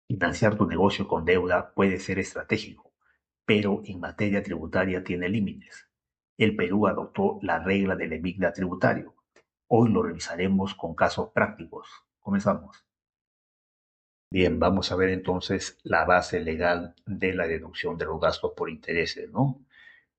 Financiar tu negocio con deuda puede ser estratégico, pero en materia tributaria tiene límites. El Perú adoptó la regla del EBITDA tributario. Hoy lo revisaremos con casos prácticos. Comenzamos. Bien, vamos a ver entonces la base legal de la deducción de los gastos por intereses, ¿no?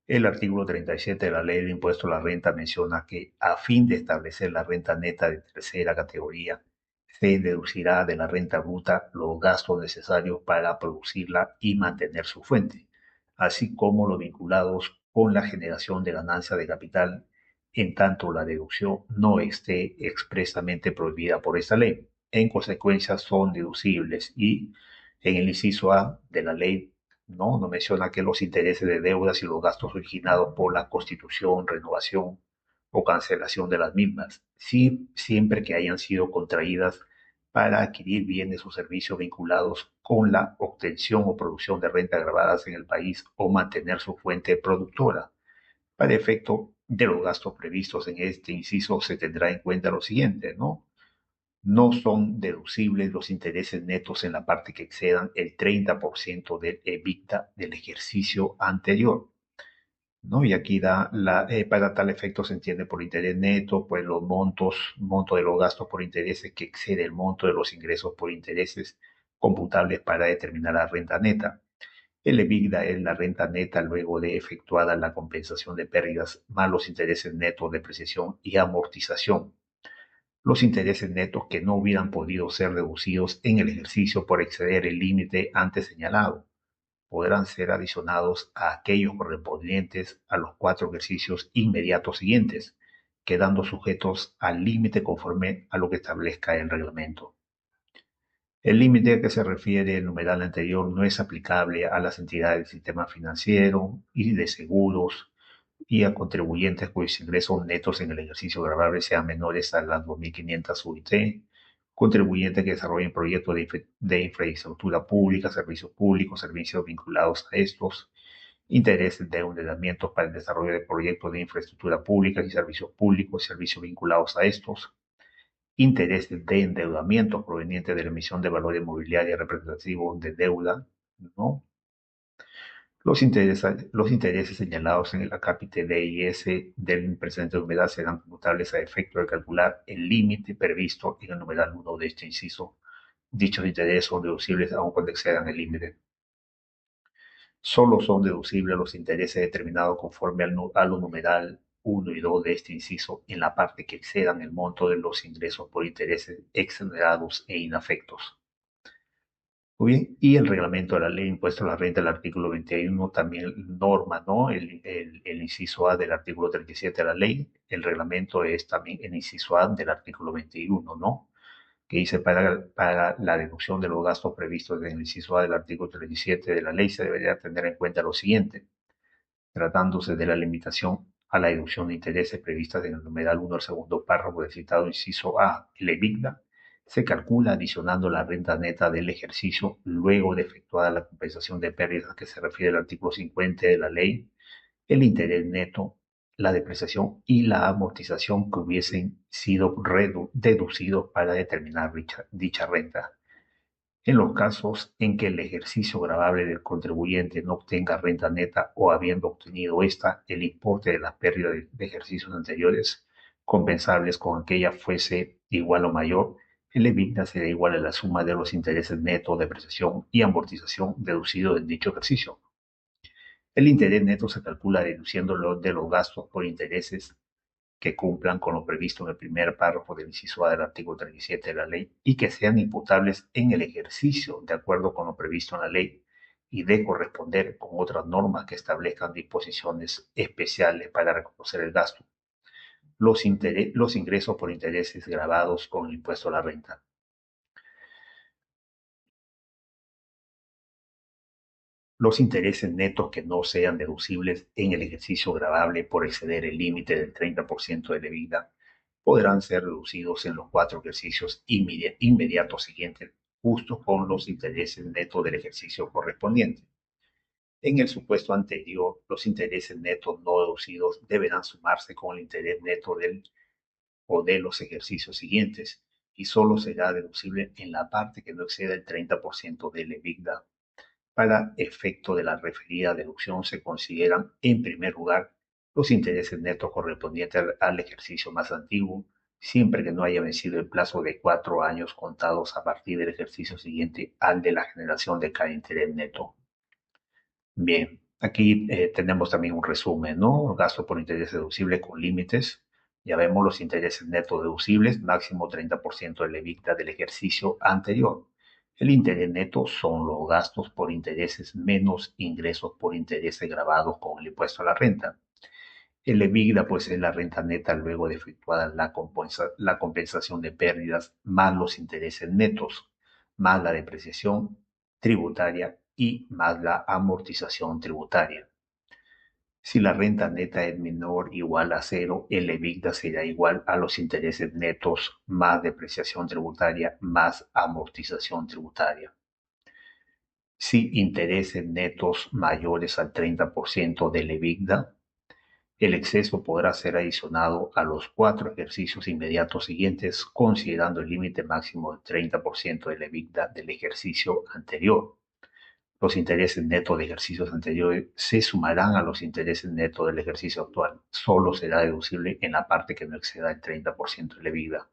El artículo 37 de la Ley de Impuesto a la Renta menciona que a fin de establecer la renta neta de tercera categoría, se deducirá de la renta bruta los gastos necesarios para producirla y mantener su fuente, así como los vinculados con la generación de ganancia de capital, en tanto la deducción no esté expresamente prohibida por esta ley. En consecuencia, son deducibles y en el inciso A de la ley no menciona que los intereses de deudas y los gastos originados por la constitución, renovación o cancelación de las mismas, sí, siempre que hayan sido contraídas para adquirir bienes o servicios vinculados con la obtención o producción de renta grabadas en el país o mantener su fuente productora. Para efecto de los gastos previstos en este inciso se tendrá en cuenta lo siguiente, ¿no? No son deducibles los intereses netos en la parte que excedan el 30% del EBITDA del ejercicio anterior, ¿no? Y aquí para tal efecto se entiende por interés neto, pues los monto de los gastos por intereses que excede el monto de los ingresos por intereses computables para determinar la renta neta. El EBITDA es la renta neta luego de efectuada la compensación de pérdidas más los intereses netos, depreciación y amortización. Los intereses netos que no hubieran podido ser deducidos en el ejercicio por exceder el límite antes señalado podrán ser adicionados a aquellos correspondientes a los 4 ejercicios inmediatos siguientes, quedando sujetos al límite conforme a lo que establezca el reglamento. El límite a que se refiere el numeral anterior no es aplicable a las entidades del sistema financiero y de seguros y a contribuyentes cuyos ingresos netos en el ejercicio gravable sean menores a las 2.500 UIT, contribuyentes que desarrollen proyectos de infraestructura pública, servicios públicos, servicios vinculados a estos, intereses de endeudamiento para el desarrollo de proyectos de infraestructura pública y servicios públicos, servicios vinculados a estos, intereses de endeudamiento provenientes de la emisión de valor inmobiliario representativo de deuda, ¿no? Los intereses señalados en el acápite D y S del presente numeral serán computables a efecto de calcular el límite previsto en el numeral 1 de este inciso. Dichos intereses son deducibles aun cuando excedan el límite. Solo son deducibles los intereses determinados conforme al numeral 1 y 2 de este inciso en la parte que excedan el monto de los ingresos por intereses exonerados e inafectos. Muy bien, y el reglamento de la ley de impuesto a la renta, el artículo 21, también norma, ¿no? El inciso A del artículo 37 de la ley. El reglamento es también el inciso A del artículo 21, ¿no? Que dice para la deducción de los gastos previstos en el inciso A del artículo 37 de la ley se debería tener en cuenta lo siguiente, tratándose de la limitación a la deducción de intereses previstas en el numeral 1 del segundo párrafo del citado inciso A, el EBITDA, se calcula adicionando la renta neta del ejercicio luego de efectuada la compensación de pérdidas que se refiere al artículo 50 de la ley, el interés neto, la depreciación y la amortización que hubiesen sido deducidos para determinar dicha renta. En los casos en que el ejercicio gravable del contribuyente no obtenga renta neta o habiendo obtenido esta, el importe de las pérdidas de ejercicios anteriores compensables con aquella fuese igual o mayor, el EBITDA será igual a la suma de los intereses netos, depreciación y amortización deducidos en dicho ejercicio. El interés neto se calcula deduciéndolo de los gastos por intereses que cumplan con lo previsto en el primer párrafo del inciso A del artículo 37 de la ley y que sean imputables en el ejercicio de acuerdo con lo previsto en la ley y de corresponder con otras normas que establezcan disposiciones especiales para reconocer el gasto, los ingresos por intereses grabados con el impuesto a la renta. Los intereses netos que no sean deducibles en el ejercicio gravable por exceder el límite del 30% de debida podrán ser reducidos en los 4 ejercicios inmediatos siguientes, justo con los intereses netos del ejercicio correspondiente. En el supuesto anterior, los intereses netos no deducidos deberán sumarse con el interés neto del o de los ejercicios siguientes y solo será deducible en la parte que no exceda el 30% del EBITDA. Para efecto de la referida deducción se consideran, en primer lugar, los intereses netos correspondientes al ejercicio más antiguo, siempre que no haya vencido el plazo de 4 años contados a partir del ejercicio siguiente al de la generación de cada interés neto. Bien, aquí tenemos también un resumen, ¿no? Gasto por interés deducible con límites. Ya vemos los intereses netos deducibles, máximo 30% del EBITDA del ejercicio anterior. El interés neto son los gastos por intereses menos ingresos por intereses grabados con el impuesto a la renta. El EBITDA, pues, es la renta neta luego de efectuada la compensación de pérdidas más los intereses netos, más la depreciación tributaria y más la amortización tributaria. Si la renta neta es menor o igual a cero, el EBITDA será igual a los intereses netos más depreciación tributaria más amortización tributaria. Si intereses netos mayores al 30% del EBITDA, el exceso podrá ser adicionado a los 4 ejercicios inmediatos siguientes, considerando el límite máximo del 30% del EBITDA del ejercicio anterior. Los intereses netos de ejercicios anteriores se sumarán a los intereses netos del ejercicio actual. Solo será deducible en la parte que no exceda el 30% del EBITDA.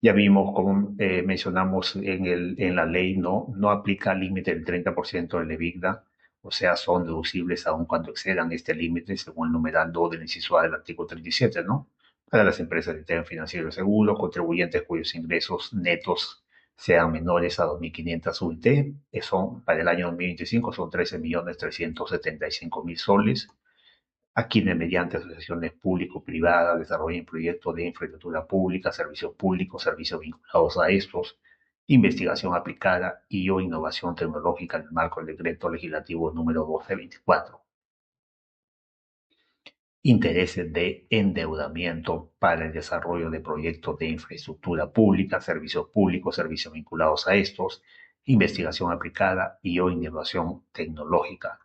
Ya vimos, como mencionamos en la ley, no aplica límite del 30% del EBITDA, o sea, son deducibles aun cuando excedan este límite, según el numeral 2 del inciso A del artículo 37, ¿no? Para las empresas de tema financiero y seguro, contribuyentes cuyos ingresos netos sean menores a 2.500 UIT, son, para el año 2025 son 13.375.000 soles, a quienes mediante asociaciones público-privadas desarrollen proyectos de infraestructura pública, servicios vinculados a estos, investigación aplicada y o innovación tecnológica en el marco del decreto legislativo número 1224. Intereses de endeudamiento para el desarrollo de proyectos de infraestructura pública, servicios vinculados a estos, investigación aplicada y o innovación tecnológica.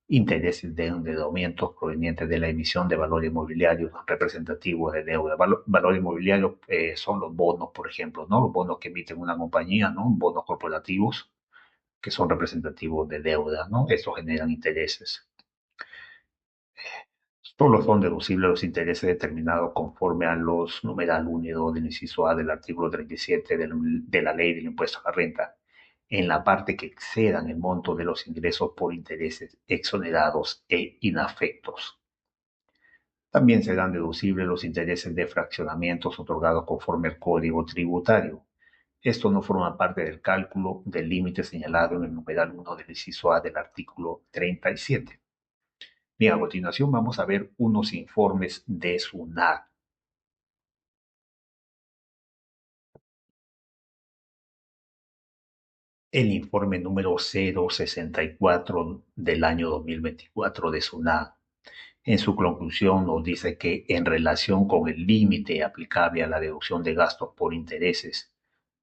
Intereses de endeudamientos provenientes de la emisión de valor inmobiliario representativo de deuda. Valor inmobiliario son los bonos, por ejemplo, ¿no? Los bonos que emiten una compañía, ¿no? Bonos corporativos que son representativos de deuda, ¿no? Estos generan intereses. Solo son deducibles los intereses determinados conforme a los numeral 1 y 2 del inciso A del artículo 37 de la ley del impuesto a la renta, en la parte que excedan el monto de los ingresos por intereses exonerados e inafectos. También serán deducibles los intereses de fraccionamientos otorgados conforme al Código Tributario. Esto no forma parte del cálculo del límite señalado en el numeral 1 del inciso A del artículo 37. Bien, a continuación vamos a ver unos informes de SUNAT. El informe número 064 del año 2024 de SUNAT. En su conclusión nos dice que en relación con el límite aplicable a la deducción de gastos por intereses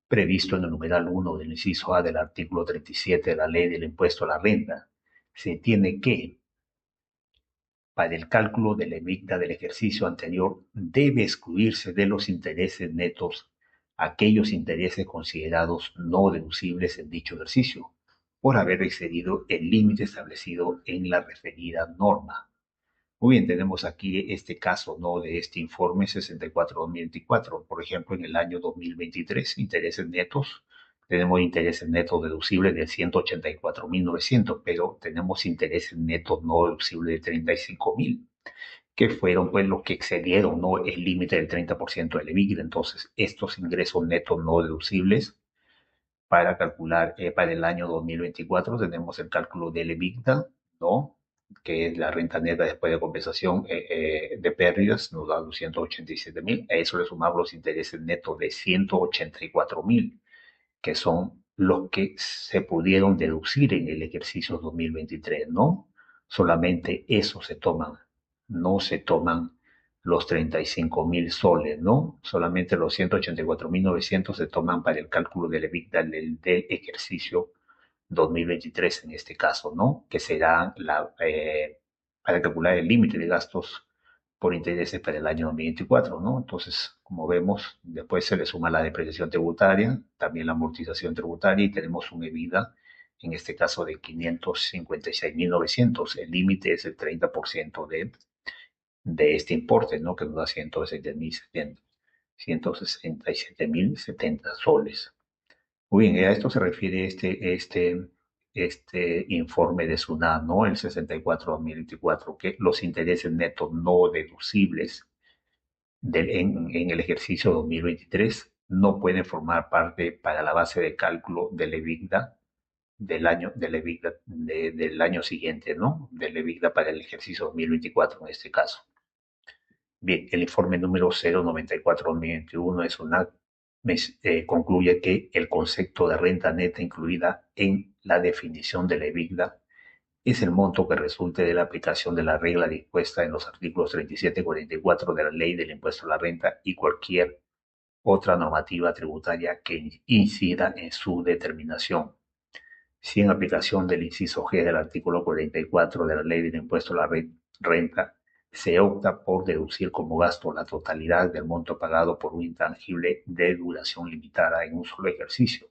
previsto en el numeral 1 del inciso A del artículo 37 de la ley del impuesto a la renta, se tiene que para el cálculo del EBITDA del ejercicio anterior debe excluirse de los intereses netos aquellos intereses considerados no deducibles en dicho ejercicio, por haber excedido el límite establecido en la referida norma. Muy bien, tenemos aquí este caso, ¿no? De este informe 64-2024. Por ejemplo, en el año 2023, intereses netos, tenemos intereses netos deducibles de 184.900, pero tenemos intereses netos no deducibles de 35.000, que fueron pues los que excedieron, ¿no? El límite del 30% del EBITDA. Entonces, estos ingresos netos no deducibles para calcular para el año 2024 tenemos el cálculo del EBITDA, ¿no? Que es la renta neta después de compensación de pérdidas, nos da 287.000. A eso le sumamos los intereses netos de 184.000, que son los que se pudieron deducir en el ejercicio 2023, ¿no? Solamente eso se toman, no se toman los 35.000 soles, ¿no? Solamente los 184.900 se toman para el cálculo del EBITDA del ejercicio 2023 en este caso, ¿no? Que será para calcular el límite de gastos por intereses para el año 2024, ¿no? Entonces, como vemos, después se le suma la depreciación tributaria, también la amortización tributaria y tenemos un EBITDA, en este caso de 556.900. El límite es el 30% de este importe, ¿no? Que nos da 167.070 soles. Muy bien, a esto se refiere este informe de SUNAT, ¿no? El 64-2024, que los intereses netos no deducibles en el ejercicio 2023 no pueden formar parte para la base de cálculo del EBITDA del año siguiente, ¿no? Del EBITDA para el ejercicio 2024 en este caso. Bien, el informe número 094-2021 es concluye que el concepto de renta neta incluida en la definición de la EBITDA es el monto que resulte de la aplicación de la regla dispuesta en los artículos 37 y 44 de la Ley del Impuesto a la Renta y cualquier otra normativa tributaria que incida en su determinación. Si en aplicación del inciso G del artículo 44 de la Ley del Impuesto a la Renta se opta por deducir como gasto la totalidad del monto pagado por un intangible de duración limitada en un solo ejercicio,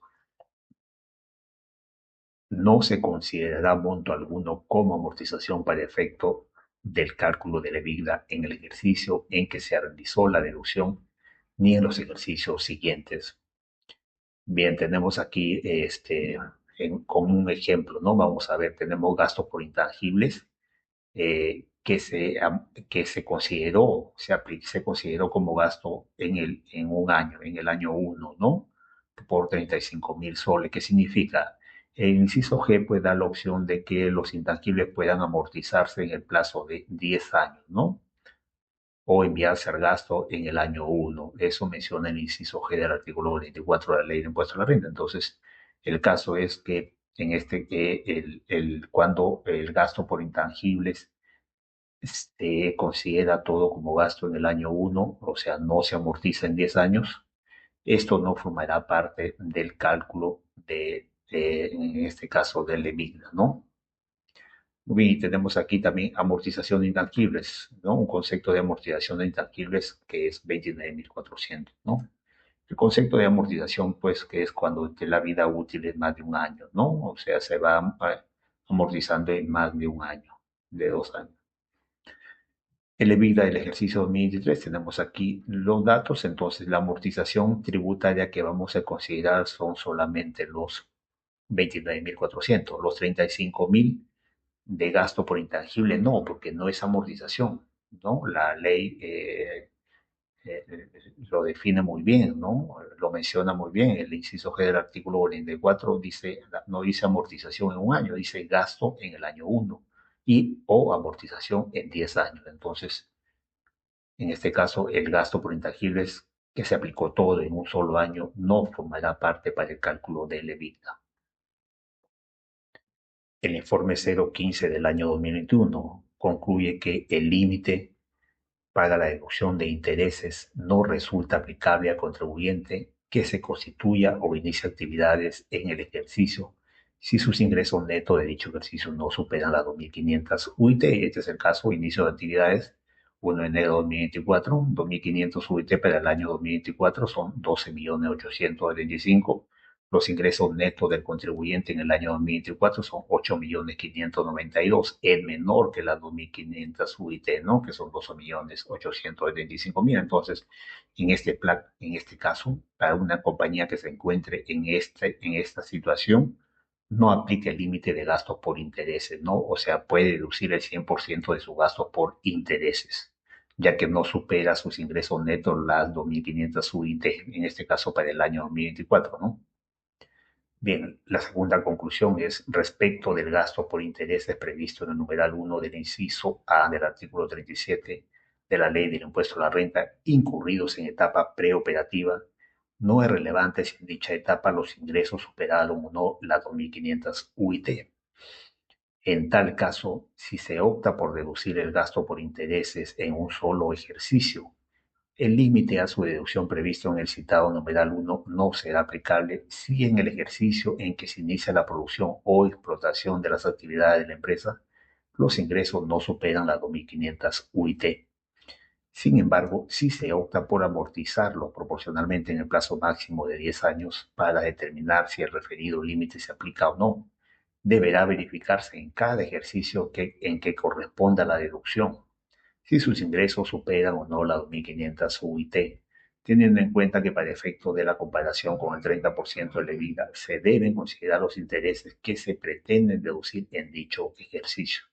no se considerará monto alguno como amortización para efecto del cálculo de la EBITDA en el ejercicio en que se realizó la deducción ni en los ejercicios siguientes. Bien, tenemos aquí con un ejemplo, ¿no? Vamos a ver, tenemos gastos por intangibles que se consideró como gasto en un año, en el año uno, ¿no? Por 35.000 soles. ¿Qué significa? El inciso G puede dar la opción de que los intangibles puedan amortizarse en el plazo de 10 años, ¿no? O enviarse al gasto en el año uno. Eso menciona el inciso G del artículo 24 de la Ley de Impuesto a la Renta. Entonces, el caso es que cuando el gasto por intangibles se considera todo como gasto en el año uno, o sea, no se amortiza en 10 años, esto no formará parte del cálculo en este caso, del EBITDA, ¿no? Y tenemos aquí también amortización de intangibles, ¿no? Un concepto de amortización de intangibles que es 29.400, ¿no? El concepto de amortización, pues, que es cuando la vida útil es más de un año, ¿no? O sea, se va amortizando en más de un año, de 2 años. El EBITDA del ejercicio 2023, tenemos aquí los datos, entonces la amortización tributaria que vamos a considerar son solamente los 29.400, los 35.000 de gasto por intangible, no, porque no es amortización, ¿no? La ley eh, lo define muy bien, ¿no? Lo menciona muy bien. El inciso G del artículo 44 dice, no dice amortización en un año, dice gasto en el año uno y o amortización en 10 años. Entonces, en este caso, el gasto por intangibles que se aplicó todo en un solo año no formará parte para el cálculo del EBITDA. El informe 015 del año 2021 concluye que el límite para la deducción de intereses no resulta aplicable al contribuyente que se constituya o inicie actividades en el ejercicio si sus ingresos netos de dicho ejercicio no superan las 2.500 UIT. Este es el caso, inicio de actividades 1 de enero de 2024, 2.500 UIT para el año 2024 son 12.875. Los ingresos netos del contribuyente en el año 2024 son 8.592.000, es menor que las 2.500 UIT, ¿no? Que son 12.875.000. Entonces, en este caso, para una compañía que se encuentre en esta situación, no aplica el límite de gastos por intereses, ¿no? O sea, puede deducir el 100% de sus gastos por intereses, ya que no supera sus ingresos netos las 2.500 UIT, en este caso para el año 2024, ¿no? Bien, la segunda conclusión es respecto del gasto por intereses previsto en el numeral 1 del inciso A del artículo 37 de la Ley del Impuesto a la Renta, incurridos en etapa preoperativa, no es relevante si en dicha etapa los ingresos superaron o no las 2.500 UIT. En tal caso, si se opta por deducir el gasto por intereses en un solo ejercicio, el límite a su deducción previsto en el citado numeral 1 no será aplicable si en el ejercicio en que se inicia la producción o explotación de las actividades de la empresa los ingresos no superan las 2.500 UIT. Sin embargo, si se opta por amortizarlo proporcionalmente en el plazo máximo de 10 años para determinar si el referido límite se aplica o no, deberá verificarse en cada ejercicio en que corresponda la deducción, si sus ingresos superan o no la 2.500 UIT, teniendo en cuenta que para efecto de la comparación con el 30% de la vida se deben considerar los intereses que se pretenden deducir en dicho ejercicio.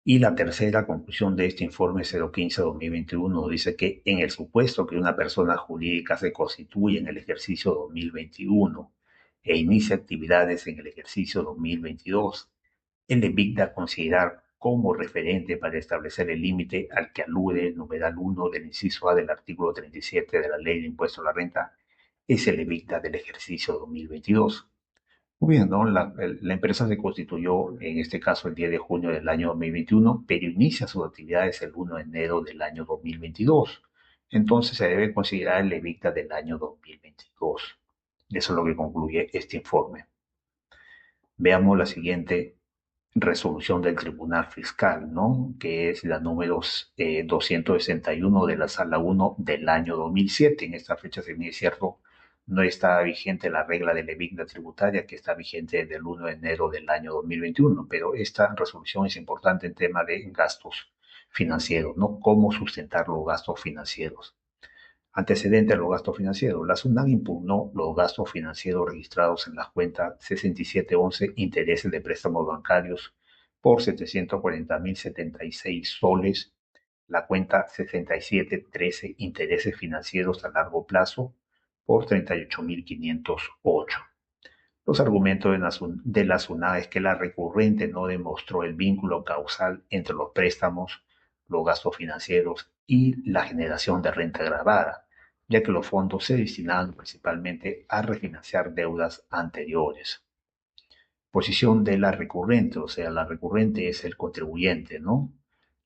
Y la tercera conclusión de este informe 015-2021 dice que en el supuesto que una persona jurídica se constituye en el ejercicio 2021 e inicie actividades en el ejercicio 2022, el EBITDA a considerar como referente para establecer el límite al que alude el numeral 1 del inciso A del artículo 37 de la Ley de Impuesto a la Renta es el EBITDA del ejercicio 2022. Muy bien, ¿no? La empresa se constituyó, en este caso, el 10 de junio del año 2021, pero inicia sus actividades el 1 de enero del año 2022. Entonces se debe considerar el EBITDA del año 2022. Eso es lo que concluye este informe. Veamos la siguiente resolución del Tribunal Fiscal, ¿no? Que es la número 261 de la Sala 1 del año 2007. En esta fecha, si bien es cierto, no está vigente la regla de la evicta tributaria que está vigente desde el 1 de enero del año 2021, pero esta resolución es importante en tema de gastos financieros, ¿no? Cómo sustentar los gastos financieros. Antecedente a los gastos financieros. La SUNAT impugnó los gastos financieros registrados en las cuentas 6711 intereses de préstamos bancarios por 740.076 soles, la cuenta 6713 intereses financieros a largo plazo por 38.508. Los argumentos de la SUNAT es que la recurrente no demostró el vínculo causal entre los préstamos, los gastos financieros y la generación de renta agravada, ya que los fondos se destinaban principalmente a refinanciar deudas anteriores. Posición de la recurrente, o sea, la recurrente es el contribuyente, ¿no?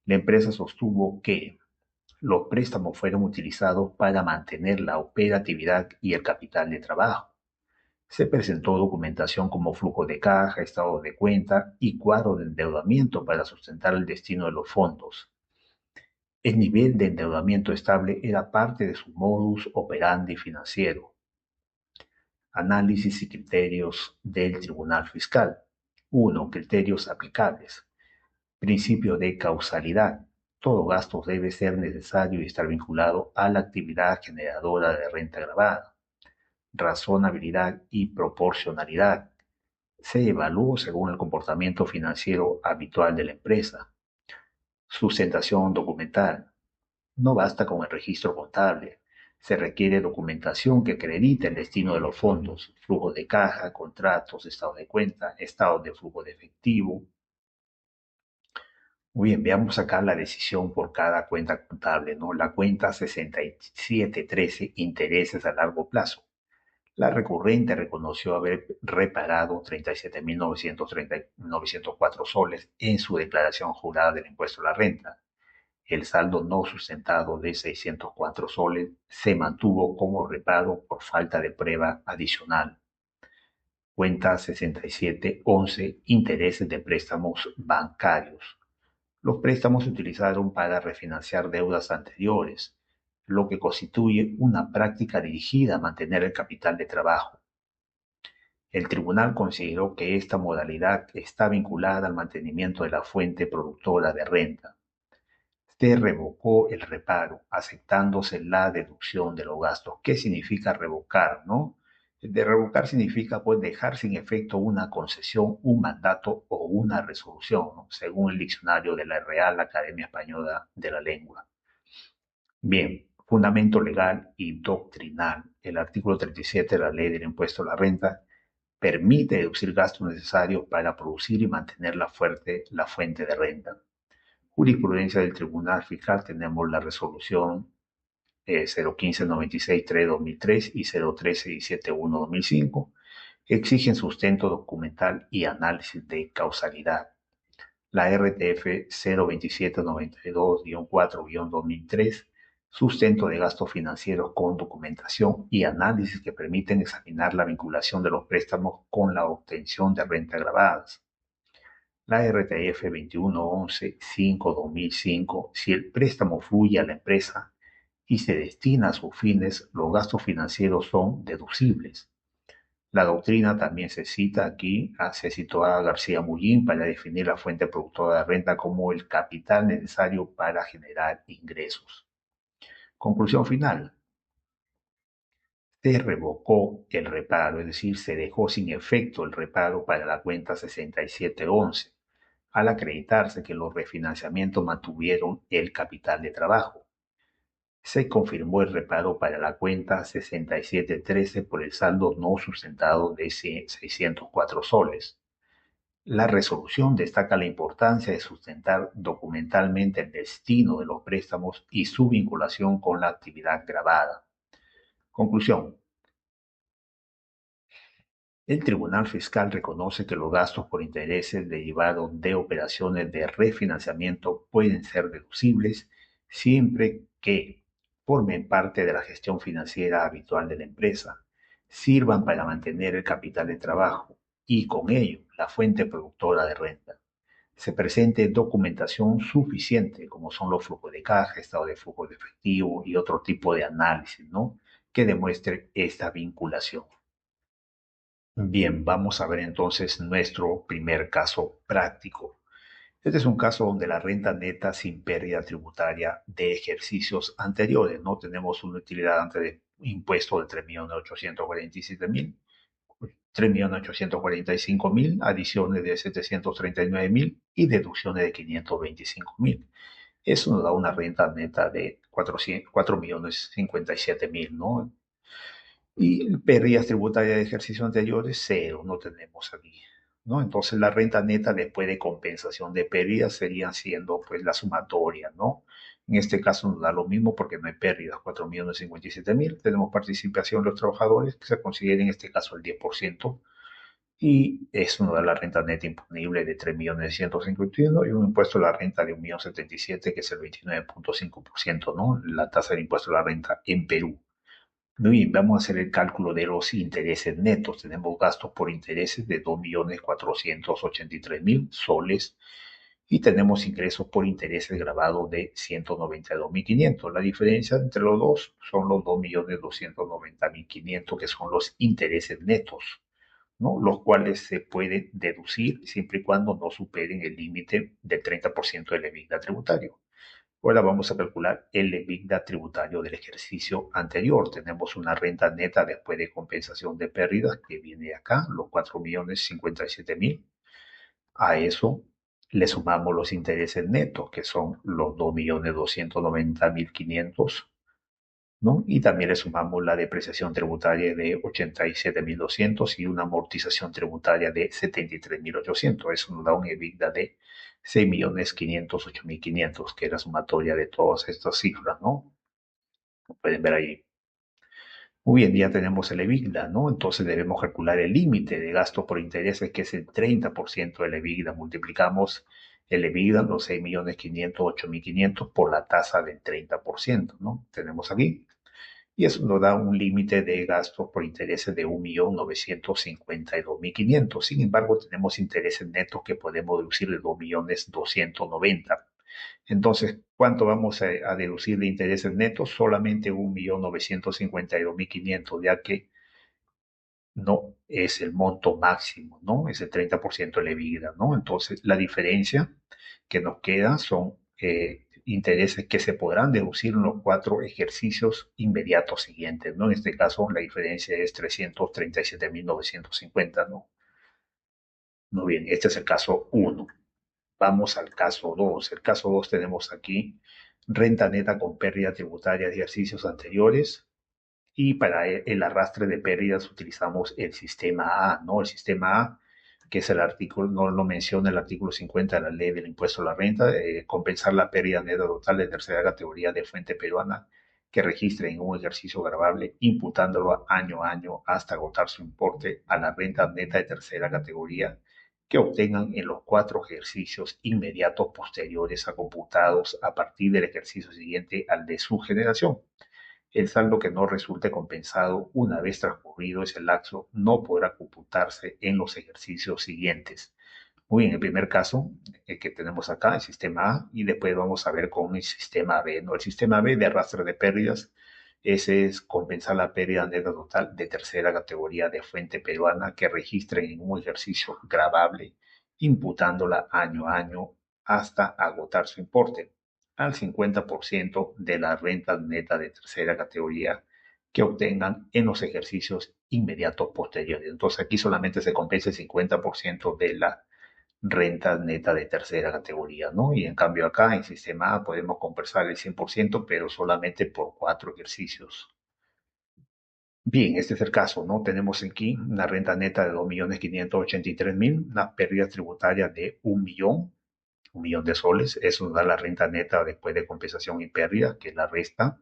La empresa sostuvo que los préstamos fueron utilizados para mantener la operatividad y el capital de trabajo. Se presentó documentación como flujo de caja, estado de cuenta y cuadro de endeudamiento para sustentar el destino de los fondos. El nivel de endeudamiento estable era parte de su modus operandi financiero. Análisis y criterios del Tribunal Fiscal. 1. Criterios aplicables. Principio de causalidad. Todo gasto debe ser necesario y estar vinculado a la actividad generadora de renta agravada. Razonabilidad y proporcionalidad. Se evalúa según el comportamiento financiero habitual de la empresa. Sustentación documental. No basta con el registro contable. Se requiere documentación que acredite el destino de los fondos, flujo de caja, contratos, estado de cuenta, estado de flujo de efectivo. Muy bien, veamos acá la decisión por cada cuenta contable, ¿no? La cuenta 6713, intereses a largo plazo. La recurrente reconoció haber reparado 37.904 soles en su declaración jurada del impuesto a la renta. El saldo no sustentado de 604 soles se mantuvo como reparo por falta de prueba adicional. Cuenta 6711, intereses de préstamos bancarios. Los préstamos se utilizaron para refinanciar deudas anteriores, lo que constituye una práctica dirigida a mantener el capital de trabajo. El tribunal consideró que esta modalidad está vinculada al mantenimiento de la fuente productora de renta. Se revocó el reparo, aceptándose la deducción de los gastos. ¿Qué significa revocar, no? De revocar significa pues dejar sin efecto una concesión, un mandato o una resolución, ¿no? Según el diccionario de la Real Academia Española de la Lengua. Bien, fundamento legal y doctrinal. El artículo 37 de la Ley del Impuesto a la Renta permite deducir gastos necesarios para producir y mantener la fuente de renta. Jurisprudencia del Tribunal Fiscal tenemos la resolución 015-96-3-2003 y 013-71-2005, exigen sustento documental y análisis de causalidad. La RTF 02792-4-2003, sustento de gastos financieros con documentación y análisis que permiten examinar la vinculación de los préstamos con la obtención de renta agravadas. La RTF 2111-5-2005, si el préstamo fluye a la empresa y se destina a sus fines, los gastos financieros son deducibles. La doctrina también se cita aquí, se citó a García Mullín para definir la fuente productora de renta como el capital necesario para generar ingresos. Conclusión final. Se revocó el reparo, es decir, se dejó sin efecto el reparo para la cuenta 6711, al acreditarse que los refinanciamientos mantuvieron el capital de trabajo. Se confirmó el reparo para la cuenta 6713 por el saldo no sustentado de 604 soles. La resolución destaca la importancia de sustentar documentalmente el destino de los préstamos y su vinculación con la actividad gravada. Conclusión. El Tribunal Fiscal reconoce que los gastos por intereses derivados de operaciones de refinanciamiento pueden ser deducibles siempre que formen parte de la gestión financiera habitual de la empresa, sirvan para mantener el capital de trabajo y, con ello, la fuente productora de renta. Se presente documentación suficiente, como son los flujos de caja, estado de flujo de efectivo y otro tipo de análisis, ¿no? Que demuestre esta vinculación. Bien, vamos a ver entonces nuestro primer caso práctico. Este es un caso donde la renta neta sin pérdida tributaria de ejercicios anteriores, ¿no? Tenemos una utilidad antes de impuesto de 3.847.000, 3.845.000, adiciones de 739.000 y deducciones de 525.000. Eso nos da una renta neta de 4.057.000, ¿no? Y pérdidas tributarias de ejercicios anteriores, cero, no tenemos aquí, ¿no? Entonces la renta neta después de compensación de pérdidas serían siendo pues la sumatoria, ¿no? En este caso nos da lo mismo porque no hay pérdidas, 4.057.000. Tenemos participación de los trabajadores que se considera en este caso el 10%, y eso nos da la renta neta imponible de 3.151.000 y un impuesto a la renta de 1.077.000 que es el 29.5%, ¿no? La tasa de impuesto a la renta en Perú. Muy bien, vamos a hacer el cálculo de los intereses netos. Tenemos gastos por intereses de 2.483.000 soles y tenemos ingresos por intereses grabados de 192.500. La diferencia entre los dos son los 2.290.500 que son los intereses netos, ¿no? Los cuales se pueden deducir siempre y cuando no superen el límite del 30% del EBITDA tributario. Ahora vamos a calcular el EBITDA tributario del ejercicio anterior. Tenemos una renta neta después de compensación de pérdidas que viene acá, los 4.057.000. A eso le sumamos los intereses netos, que son los 2.290.500, ¿no? Y también le sumamos la depreciación tributaria de 87.200 y una amortización tributaria de 73.800. Eso nos da un EBITDA de 6.508.500, que es la sumatoria de todas estas cifras, ¿no? Pueden ver ahí. Muy bien, ya tenemos el EBITDA, ¿no? Entonces debemos calcular el límite de gasto por intereses, que es el 30% del EBITDA. Multiplicamos el EBITDA, los 6.508.500, por la tasa del 30%, ¿no? Tenemos aquí. Y eso nos da un límite de gastos por intereses de 1.952.500. Sin embargo, tenemos intereses netos que podemos deducir de 2.290.000. Entonces, ¿cuánto vamos a deducir de intereses netos? Solamente 1.952.500, ya que no es el monto máximo, ¿no? Es el 30% de la EBITDA, ¿no? Entonces, la diferencia que nos queda son intereses que se podrán deducir en los 4 ejercicios inmediatos siguientes, ¿no? En este caso, la diferencia es 337.950, ¿no? Muy bien, este es el caso 1. Vamos al caso 2. El caso 2 tenemos aquí renta neta con pérdida tributaria de ejercicios anteriores, y para el arrastre de pérdidas utilizamos el sistema A, ¿no? El sistema A, que es el artículo, no lo menciona el artículo 50 de la ley del impuesto a la renta, compensar la pérdida neta total de tercera categoría de fuente peruana que registre en un ejercicio gravable, imputándolo año a año hasta agotar su importe a la renta neta de tercera categoría que obtengan en los 4 ejercicios inmediatos posteriores a computados a partir del ejercicio siguiente al de su generación. El saldo que no resulte compensado una vez transcurrido ese lapso no podrá computarse en los ejercicios siguientes. Muy bien, el primer caso que tenemos acá, el sistema A, y después vamos a ver con el sistema B, ¿no? El sistema B de arrastre de pérdidas, ese es compensar la pérdida neta total de tercera categoría de fuente peruana que registren en un ejercicio gravable, imputándola año a año hasta agotar su importe al 50% de la renta neta de tercera categoría que obtengan en los ejercicios inmediatos posteriores. Entonces aquí solamente se compensa el 50% de la renta neta de tercera categoría, ¿no? Y en cambio acá en sistema A podemos compensar el 100%, pero solamente por 4 ejercicios. Bien, este es el caso, ¿no? Tenemos aquí una renta neta de 2.583.000, una pérdida tributaria de 1 millón de soles. Eso nos da la renta neta después de compensación y pérdida, que es la resta.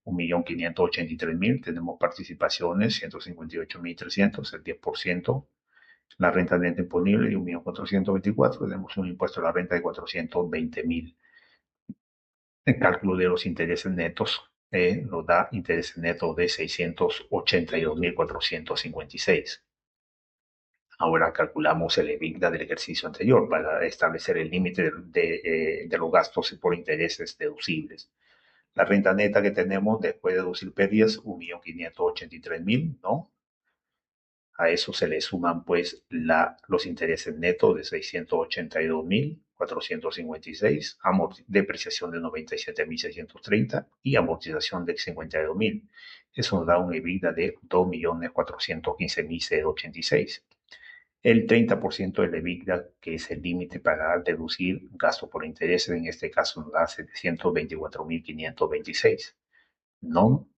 1.583.000. Tenemos participaciones, 158.300, el 10%. La renta neta imponible de 1.424.000. Tenemos un impuesto a la renta de 420.000. El cálculo de los intereses netos nos da intereses netos de 682.456. Ahora calculamos el EBITDA del ejercicio anterior para establecer el límite de los gastos por intereses deducibles. La renta neta que tenemos después de deducir pérdidas, 1.583.000, ¿no? A eso se le suman pues los intereses netos de 682.456, depreciación de 97.630 y amortización de 52.000. Eso nos da un EBITDA de 2.415.086. El 30% del EBITDA, que es el límite para deducir gasto por intereses, en este caso nos da 724.526, ¿no?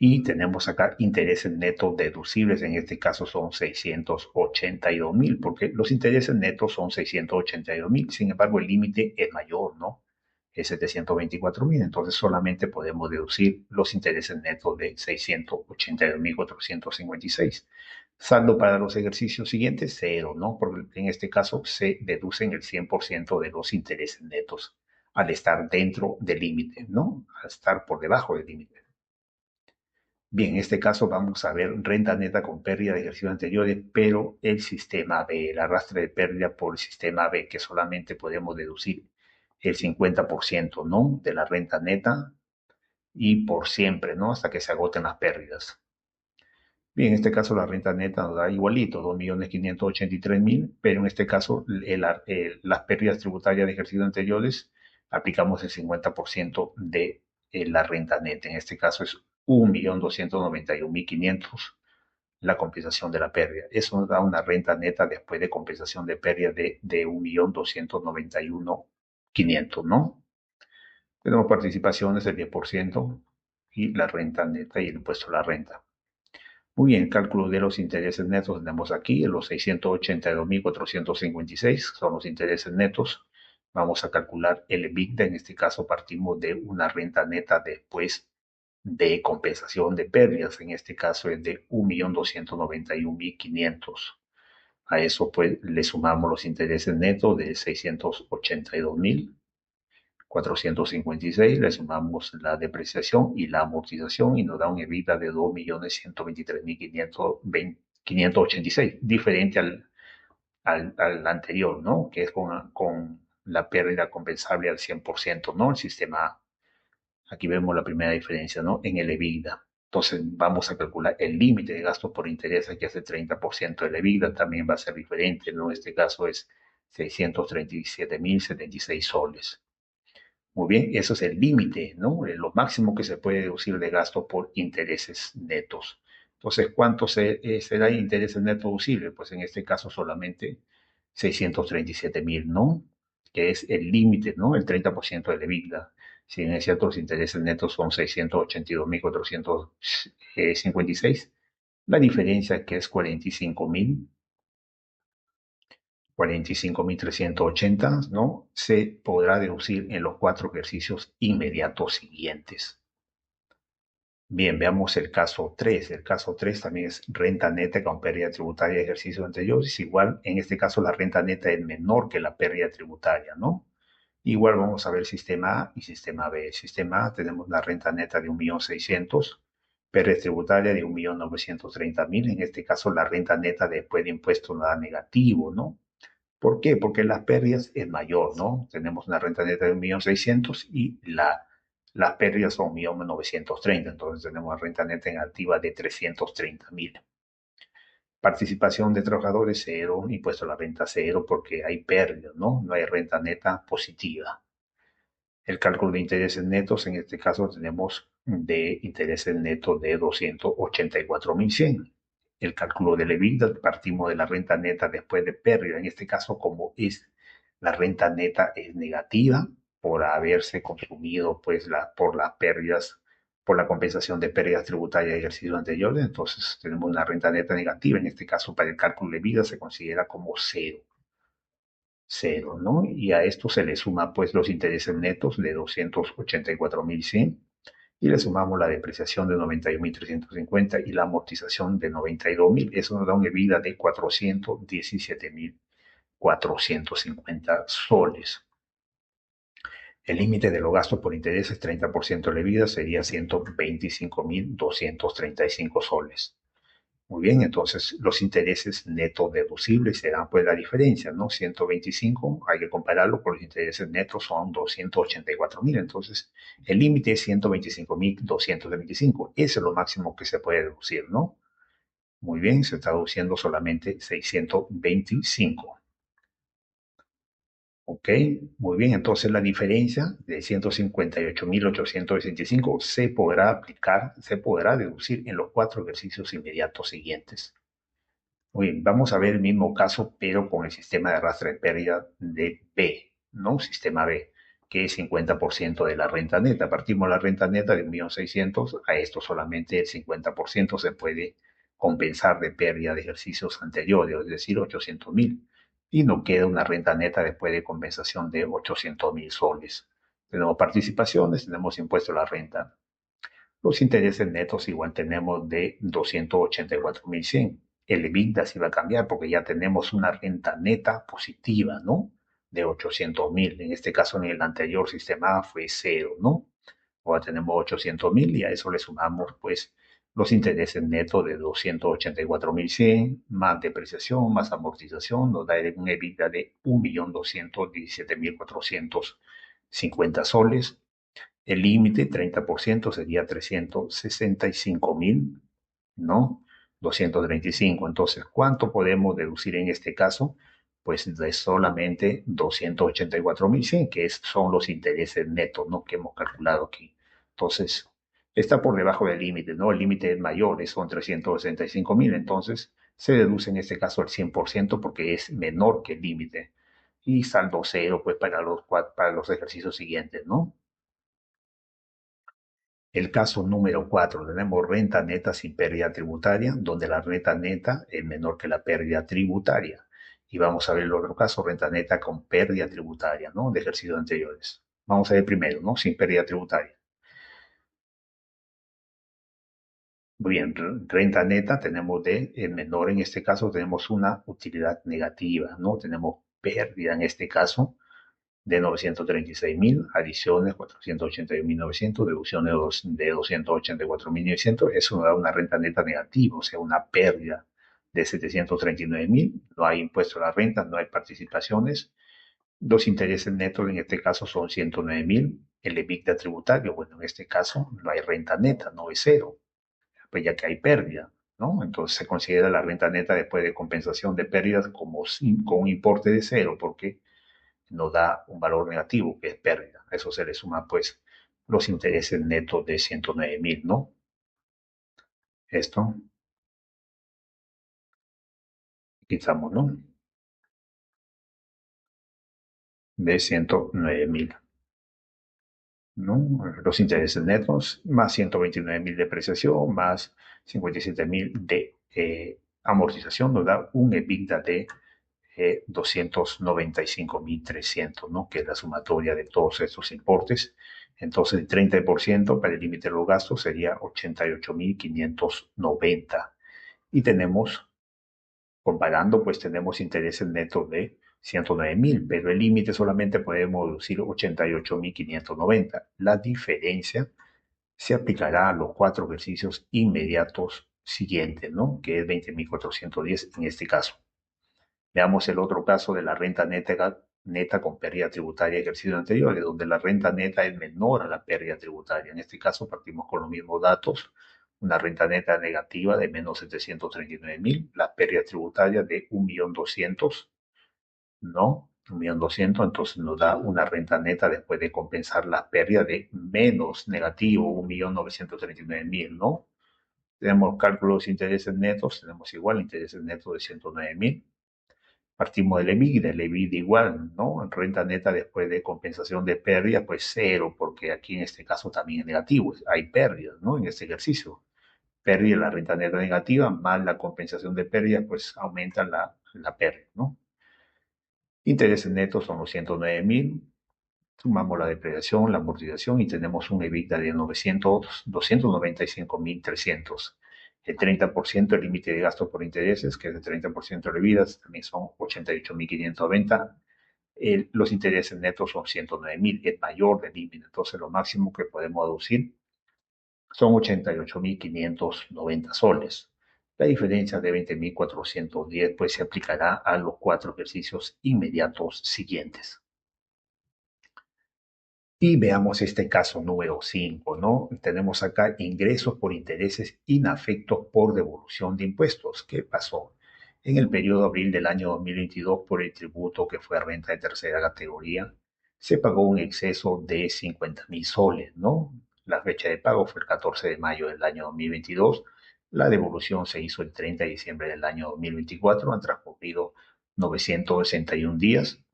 Y tenemos acá intereses netos deducibles, en este caso son 682.000, porque los intereses netos son 682.000, sin embargo el límite es mayor, ¿no? Es 724.000, entonces solamente podemos deducir los intereses netos de 682.456. Saldo para los ejercicios siguientes, cero, ¿no? Porque en este caso se deducen el 100% de los intereses netos al estar dentro del límite, ¿no? Al estar por debajo del límite. Bien, en este caso vamos a ver renta neta con pérdida de ejercicios anteriores, pero el sistema B, el arrastre de pérdida por el sistema B, que solamente podemos deducir el 50%, ¿no? De la renta neta y por siempre, ¿no? Hasta que se agoten las pérdidas. Bien, en este caso la renta neta nos da igualito, 2.583.000, pero en este caso las pérdidas tributarias de ejercicios anteriores aplicamos el 50% de la renta neta. En este caso es 1.291.500 la compensación de la pérdida. Eso nos da una renta neta después de compensación de pérdida de 1.291.500, ¿no? Tenemos participaciones del 10% y la renta neta y el impuesto a la renta. Muy bien, cálculo de los intereses netos tenemos aquí, los 682.456 son los intereses netos. Vamos a calcular el EBITDA, en este caso partimos de una renta neta después de compensación de pérdidas, en este caso es de 1.291.500. A eso pues le sumamos los intereses netos de 682.456, le sumamos la depreciación y la amortización y nos da un EBITDA de 2.123.586, diferente al anterior, ¿no? Que es con la pérdida compensable al 100%, ¿no? El sistema A. Aquí vemos la primera diferencia, ¿no? En el EBITDA. Entonces vamos a calcular el límite de gasto por interés, que es el 30% del EBITDA, también va a ser diferente, ¿no? En este caso es 637.076 soles. Muy bien, eso es el límite, ¿no? Lo máximo que se puede deducir de gasto por intereses netos. Entonces, ¿cuánto será el intereses netos deducible? Pues en este caso solamente 637.000, ¿no? Que es el límite, ¿no? El 30% del EBITDA. Si bien es cierto, los intereses netos son 682.456, la diferencia es que es 45.380, ¿no? Se podrá deducir en los 4 ejercicios inmediatos siguientes. Bien, veamos el caso 3. El caso 3 también es renta neta con pérdida tributaria de ejercicio anterior. Es igual, en este caso la renta neta es menor que la pérdida tributaria, ¿no? Igual vamos a ver sistema A y sistema B. Sistema A tenemos la renta neta de 1.600.000, pérdida tributaria de 1.930.000. En este caso la renta neta después de impuestos nos da negativo, ¿no? ¿Por qué? Porque las pérdidas es mayor, ¿no? Tenemos una renta neta de 1.600.000 y las pérdidas son 1.930.000, entonces tenemos una renta neta negativa de 330.000. Participación de trabajadores cero, impuesto a la renta cero, porque hay pérdidas, ¿no? No hay renta neta positiva. El cálculo de intereses netos, en este caso tenemos de intereses netos de 284.100. El cálculo del EBITDA, partimos de la renta neta después de pérdida. En este caso, como es la renta neta es negativa por haberse consumido pues por las pérdidas, por la compensación de pérdidas tributarias de ejercicio anteriores, entonces tenemos una renta neta negativa. En este caso, para el cálculo de EBITDA se considera como cero, cero, ¿no? Y a esto se le suma pues los intereses netos de 284.100 y le sumamos la depreciación de 91.350 y la amortización de 92.000. Eso nos da una EBITDA de 417.450 soles. El límite de los gastos por intereses, 30% de la EBITDA, sería 125.235 soles. Muy bien, entonces los intereses netos deducibles serán pues la diferencia, ¿no? 125, hay que compararlo con los intereses netos, son 284.000, entonces el límite es 125.225, ese es lo máximo que se puede deducir, ¿no? Muy bien, se está deduciendo solamente 625. Ok, muy bien, entonces la diferencia de 158.865 se podrá aplicar, se podrá deducir en los 4 ejercicios inmediatos siguientes. Muy bien, vamos a ver el mismo caso, pero con el sistema de arrastre de pérdida de B, ¿no? Sistema B, que es 50% de la renta neta. Partimos la renta neta de 1.600.000, a esto solamente el 50% se puede compensar de pérdida de ejercicios anteriores, es decir, 800.000. Y nos queda una renta neta después de compensación de 800.000 soles. Tenemos participaciones, tenemos impuesto a la renta. Los intereses netos igual tenemos de 284.100. El EBITDA sí va a cambiar porque ya tenemos una renta neta positiva, ¿no? De 800.000. En este caso, en el anterior sistema fue cero, ¿no? Ahora tenemos 800.000 y a eso le sumamos, pues, los intereses netos de 284.100, más depreciación, más amortización, nos da un EBITDA de 1.217.450 soles. El límite, 30%, sería 365.000, ¿no? 235. Entonces, ¿cuánto podemos deducir en este caso? Pues de solamente 284.100, que son los intereses netos, ¿no? Que hemos calculado aquí. Entonces, está por debajo del límite, ¿no? El límite es mayor, son 365.000. Entonces, se deduce en este caso el 100% porque es menor que el límite. Y saldo cero, pues, para los ejercicios siguientes, ¿no? El caso número 4, tenemos renta neta sin pérdida tributaria, donde la renta neta es menor que la pérdida tributaria. Y vamos a ver el otro caso, renta neta con pérdida tributaria, ¿no? De ejercicios anteriores. Vamos a ver primero, ¿no? Sin pérdida tributaria. Muy bien, renta neta tenemos de menor, en este caso tenemos una utilidad negativa, ¿no? Tenemos pérdida en este caso de 936.000, adiciones 481.900, deducciones de 284.900, eso nos da una renta neta negativa, o sea, una pérdida de 739.000, no hay impuesto a la renta, no hay participaciones, los intereses netos en este caso son 109.000, el EBITDA tributario, bueno, en este caso no hay renta neta, no es cero, pues ya que hay pérdida, ¿no? Entonces se considera la renta neta después de compensación de pérdidas como con un importe de cero, porque nos da un valor negativo, que es pérdida. A eso se le suma, pues, los intereses netos de 109.000, ¿no? Esto, quitamos, ¿no? De 109.000, ¿no? Los intereses netos, más 129.000 de depreciación, más 57.000 de amortización, nos da un EBITDA de 295.300, ¿no? Que es la sumatoria de todos estos importes. Entonces, el 30% para el límite de los gastos sería 88.590. Y tenemos, comparando, pues tenemos intereses netos de 109.000, pero el límite solamente podemos deducir 88.590. La diferencia se aplicará a los 4 ejercicios inmediatos siguientes, ¿no? Que es 20.410 en este caso. Veamos el otro caso de la renta neta con pérdida tributaria de ejercicios anteriores, donde la renta neta es menor a la pérdida tributaria. En este caso partimos con los mismos datos, una renta neta negativa de menos 739.000, la pérdida tributaria de 1.200.000, ¿no? 1.200.000, entonces nos da una renta neta después de compensar la pérdida de menos negativo 1.939.000, ¿no? Tenemos cálculos de intereses netos, tenemos igual intereses netos de 109.000. Partimos del EBITDA, el EBITDA igual, ¿no? En renta neta después de compensación de pérdida, pues cero, porque aquí en este caso también es negativo, hay pérdidas, ¿no? En este ejercicio. Pérdida, la renta neta negativa, más la compensación de pérdida, pues aumenta la pérdida, ¿no? Intereses netos son los 109.000, sumamos la depreciación, la amortización y tenemos un EBITDA de 295.300. El 30% el límite de gasto por intereses, que es el 30% de vidas, también son 88.590. Los intereses netos son 109.000, es mayor del límite. Entonces, lo máximo que podemos deducir son 88.590 soles. La diferencia de 20.410 pues se aplicará a los 4 ejercicios inmediatos siguientes. Y veamos este caso número 5, ¿no? Tenemos acá ingresos por intereses inafectos por devolución de impuestos. ¿Qué pasó? En el periodo de abril del año 2022, por el tributo que fue renta de tercera categoría, se pagó un exceso de 50.000 soles, ¿no? La fecha de pago fue el 14 de mayo del año 2022. La devolución se hizo el 30 de diciembre del año 2024. Han transcurrido 961 días.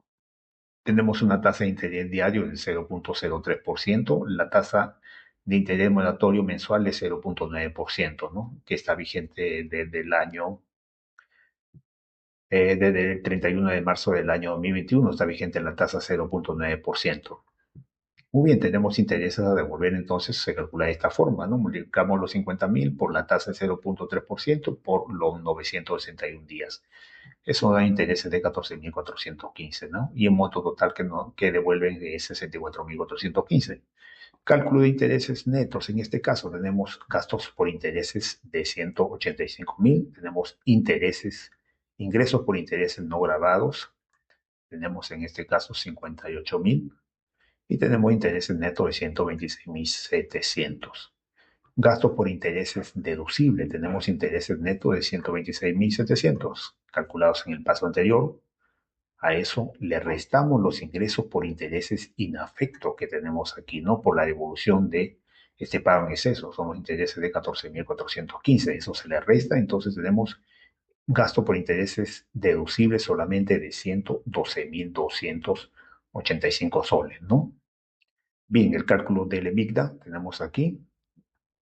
Tenemos una tasa de interés diario del 0.03%, la tasa de interés moratorio mensual de 0.9%, ¿no? Que está vigente desde el 31 de marzo del año 2021, está vigente la tasa 0.9%. Muy bien, tenemos intereses a devolver, entonces se calcula de esta forma, ¿no? Multiplicamos los 50.000 por la tasa de 0.3% por los 961 días. Eso da intereses de 14.415, ¿no? Y el monto total que devuelven es 64.415. Cálculo de intereses netos. En este caso tenemos gastos por intereses de 185.000. Tenemos ingresos por intereses no grabados. Tenemos en este caso 58.000. Y tenemos intereses netos de 126.700. Gastos por intereses deducibles. Tenemos intereses netos de 126.700, calculados en el paso anterior. A eso le restamos los ingresos por intereses inafectos que tenemos aquí, ¿no? Por la devolución de este pago en exceso. Son los intereses de 14.415. Eso se le resta. Entonces tenemos gasto por intereses deducibles solamente de 112.285 soles, ¿no? Bien, el cálculo del EBITDA tenemos aquí.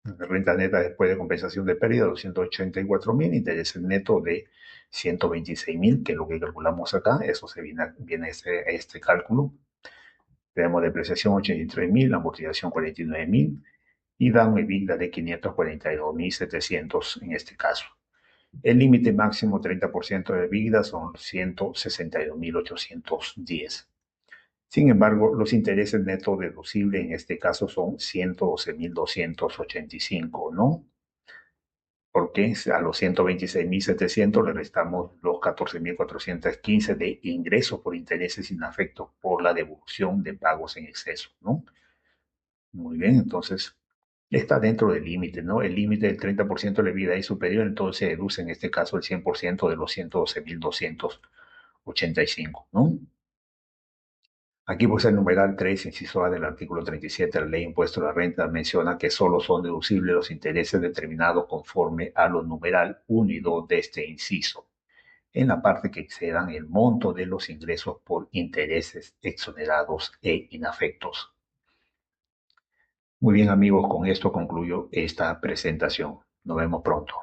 Renta neta después de compensación de pérdida, 284.000, intereses netos de 126.000, que es lo que calculamos acá, eso se viene este cálculo. Tenemos depreciación 83.000, amortización 49.000 y da un EBITDA de 542.700 en este caso. El límite máximo 30% de EBITDA son 162.810. Sin embargo, los intereses netos deducibles en este caso son 112.285, ¿no? Porque a los 126.700 le restamos los 14.415 de ingresos por intereses inafectos por la devolución de pagos en exceso, ¿no? Muy bien, entonces está dentro del límite, ¿no? El límite del 30% de la vida es superior, entonces se deduce en este caso el 100% de los 112.285, ¿no? Aquí pues el numeral 3, inciso A del artículo 37 de la Ley de Impuesto a la Renta menciona que solo son deducibles los intereses determinados conforme a los numeral 1 y 2 de este inciso, en la parte que excedan el monto de los ingresos por intereses exonerados e inafectos. Muy bien amigos, con esto concluyo esta presentación. Nos vemos pronto.